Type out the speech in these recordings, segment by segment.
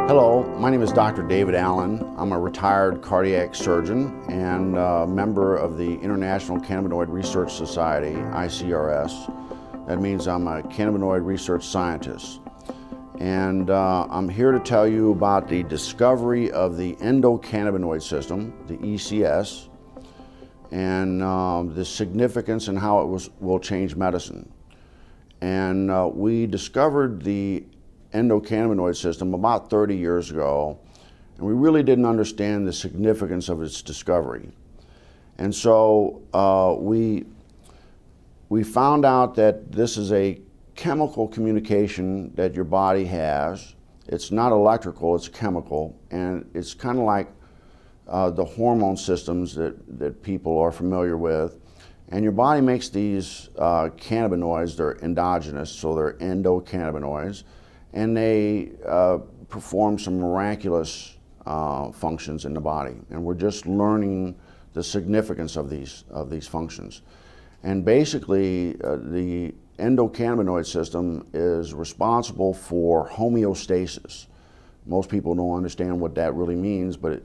Hello, my name is Dr. David Allen. I'm a retired cardiac surgeon and a member of the International Cannabinoid Research Society, ICRS. That means I'm a cannabinoid research scientist. And I'm here to tell you about the discovery of the endocannabinoid system, the ECS, and the significance and how it will change medicine. And we discovered the endocannabinoid system about 30 years ago, and we really didn't understand the significance of its discovery. And so we found out that this is a chemical communication that your body has. It's not electrical, it's chemical, and it's kind of like the hormone systems that people are familiar with. And your body makes these cannabinoids. They're endogenous, so they're endocannabinoids, and they perform some miraculous functions in the body. And we're just learning the significance of these functions. And basically, the endocannabinoid system is responsible for homeostasis. Most people don't understand what that really means, but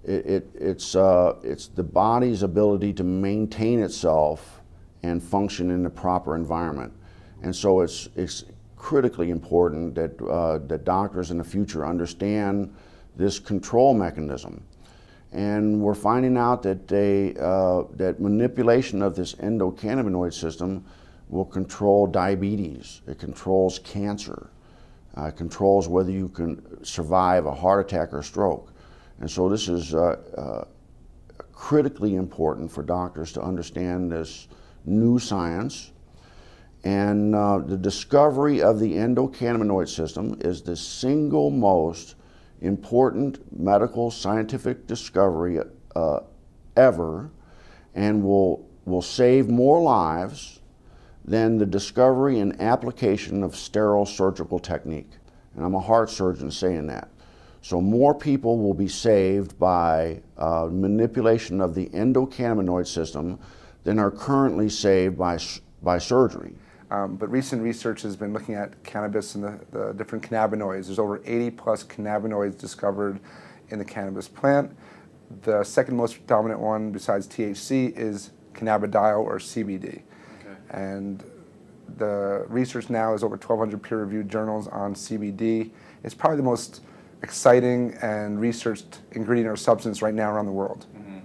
it's the body's ability to maintain itself and function in the proper environment. And so it's critically important that doctors in the future understand this control mechanism. And we're finding out that that manipulation of this endocannabinoid system will control diabetes. It controls cancer. It controls whether you can survive a heart attack or stroke. And so this is critically important for doctors to understand this new science. And the discovery of the endocannabinoid system is the single most important medical scientific discovery ever, and will save more lives than the discovery and application of sterile surgical technique. And I'm a heart surgeon saying that. So more people will be saved by manipulation of the endocannabinoid system than are currently saved by surgery. But recent research has been looking at cannabis and the different cannabinoids. There's over 80 plus cannabinoids discovered in the cannabis plant. The second most dominant one besides THC is cannabidiol or CBD. Okay. And the research now is over 1,200 peer-reviewed journals on CBD. It's probably the most exciting and researched ingredient or substance right now around the world. Mm-hmm.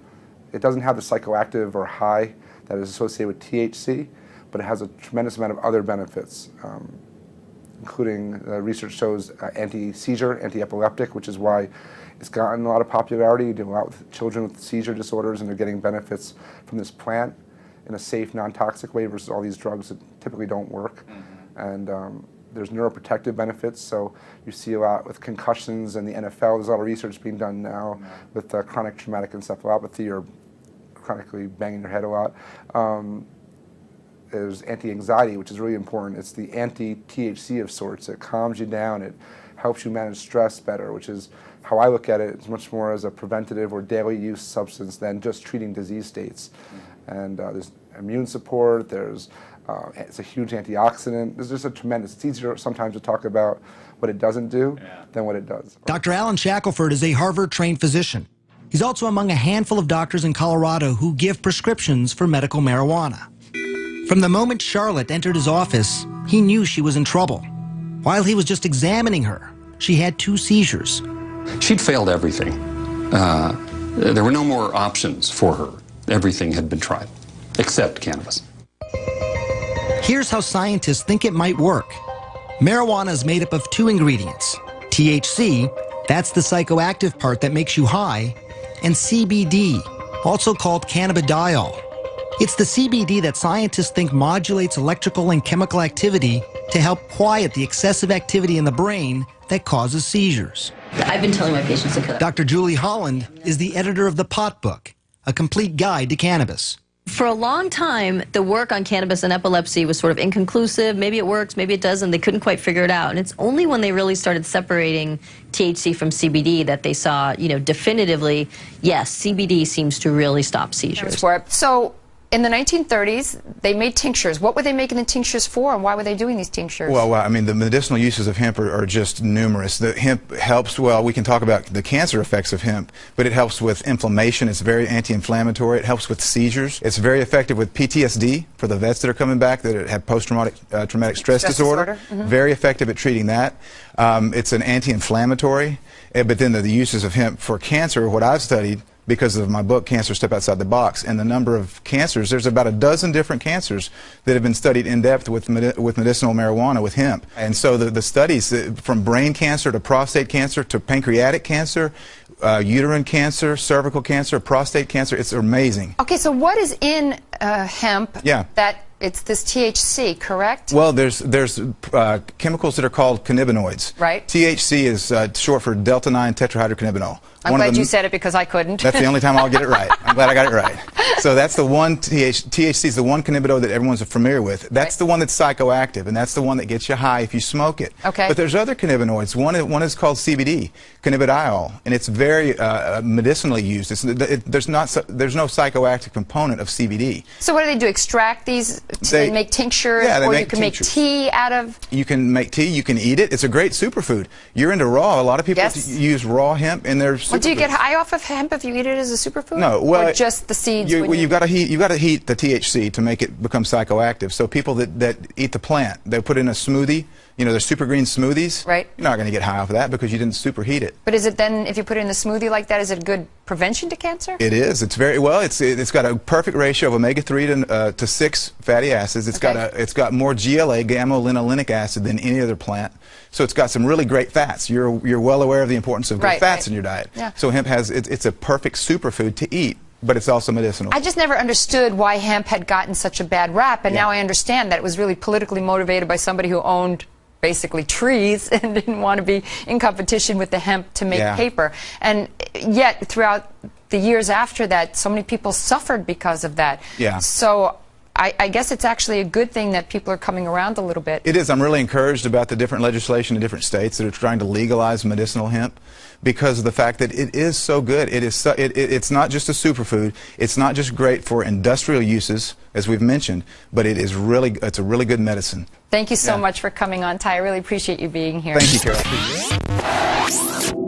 It doesn't have the psychoactive or high that is associated with THC, but it has a tremendous amount of other benefits, including research shows anti-seizure, anti-epileptic, which is why it's gotten a lot of popularity. You do a lot with children with seizure disorders, and they're getting benefits from this plant in a safe, non-toxic way versus all these drugs that typically don't work. Mm-hmm. And there's neuroprotective benefits, so you see a lot with concussions and the NFL. There's a lot of research being done now with chronic traumatic encephalopathy or chronically banging your head a lot. There's anti-anxiety, which is really important. It's the anti-THC of sorts. It calms you down. It helps you manage stress better, which is how I look at it. It's much more as a preventative or daily use substance than just treating disease states. Mm-hmm. And there's immune support. There's it's a huge antioxidant. There's just a tremendous. It's easier sometimes to talk about what it doesn't do than what it does. Dr. Alan Shackelford is a Harvard-trained physician. He's also among a handful of doctors in Colorado who give prescriptions for medical marijuana. From the moment Charlotte entered his office, he knew she was in trouble. While he was just examining her, she had 2 seizures. She'd failed everything. There were no more options for her. Everything had been tried, except cannabis. Here's how scientists think it might work. Marijuana is made up of 2 ingredients. THC, that's the psychoactive part that makes you high, and CBD, also called cannabidiol. It's the CBD that scientists think modulates electrical and chemical activity to help quiet the excessive activity in the brain that causes seizures. I've been telling my patients to cut. Dr. Julie Holland is the editor of The Pot Book, a complete guide to cannabis. For a long time, the work on cannabis and epilepsy was sort of inconclusive. Maybe it works, maybe it doesn't. They couldn't quite figure it out. And it's only when they really started separating THC from CBD that they saw, definitively, yes, CBD seems to really stop seizures. So in the 1930s, they made tinctures. What were they making the tinctures for, and why were they doing these tinctures? Well, I mean, the medicinal uses of hemp are just numerous. The hemp helps, well, we can talk about the cancer effects of hemp, but it helps with inflammation. It's very anti-inflammatory. It helps with seizures. It's very effective with PTSD for the vets that are coming back that have post-traumatic traumatic stress disorder. Very effective at treating that. It's an anti-inflammatory. But then the uses of hemp for cancer, what I've studied, because of my book, Cancer Step Outside the Box, and the number of cancers, there's about a dozen different cancers that have been studied in depth with medicinal marijuana, with hemp. And so the studies, from brain cancer to prostate cancer to pancreatic cancer, uterine cancer, cervical cancer, prostate cancer, it's amazing. Okay, so what is in hemp that it's this THC, correct? Well, there's chemicals that are called cannabinoids. Right. THC is short for delta-9 tetrahydrocannabinol. I'm glad you said it because I couldn't. That's the only time I'll get it right. I'm glad I got it right. So that's the one, THC is the one cannabinoid that everyone's familiar with. That's the one that's psychoactive, and that's the one that gets you high if you smoke it. Okay. But there's other cannabinoids. One is called CBD, cannabidiol, and it's very medicinally used. There's no psychoactive component of CBD. So what do? Extract these to make tinctures, or you can make tea out of? You can make tea. You can eat it. It's a great superfood. You're into raw. A lot of people use raw hemp in their. Well, do you get high off of hemp if you eat it as a superfood? No, well, or just the seeds. You've got to heat the THC to make it become psychoactive. So people that eat the plant, they put in a smoothie. You know, there's super green smoothies. Right. You're not going to get high off of that because you didn't superheat it. But is it then, if you put it in a smoothie like that, is it good prevention to cancer? It is. It's very well. It's got a perfect ratio of omega-3 to 6 fatty acids. It's got more GLA, gamma-linolenic acid, than any other plant. So it's got some really great fats. You're well aware of the importance of good fats in your diet. Yeah. So hemp it's a perfect superfood to eat, but it's also medicinal. I just never understood why hemp had gotten such a bad rap, and now I understand that it was really politically motivated by somebody who owned basically trees and didn't want to be in competition with the hemp to make paper. And yet, throughout the years after that, so many people suffered because of that. Yeah. So I guess it's actually a good thing that people are coming around a little bit. It is. I'm really encouraged about the different legislation in different states that are trying to legalize medicinal hemp, because of the fact that it is so good. It's not just a superfood. It's not just great for industrial uses, as we've mentioned, but it's a really good medicine. Thank you so much for coming on, Ty. I really appreciate you being here. Thank you, Carol.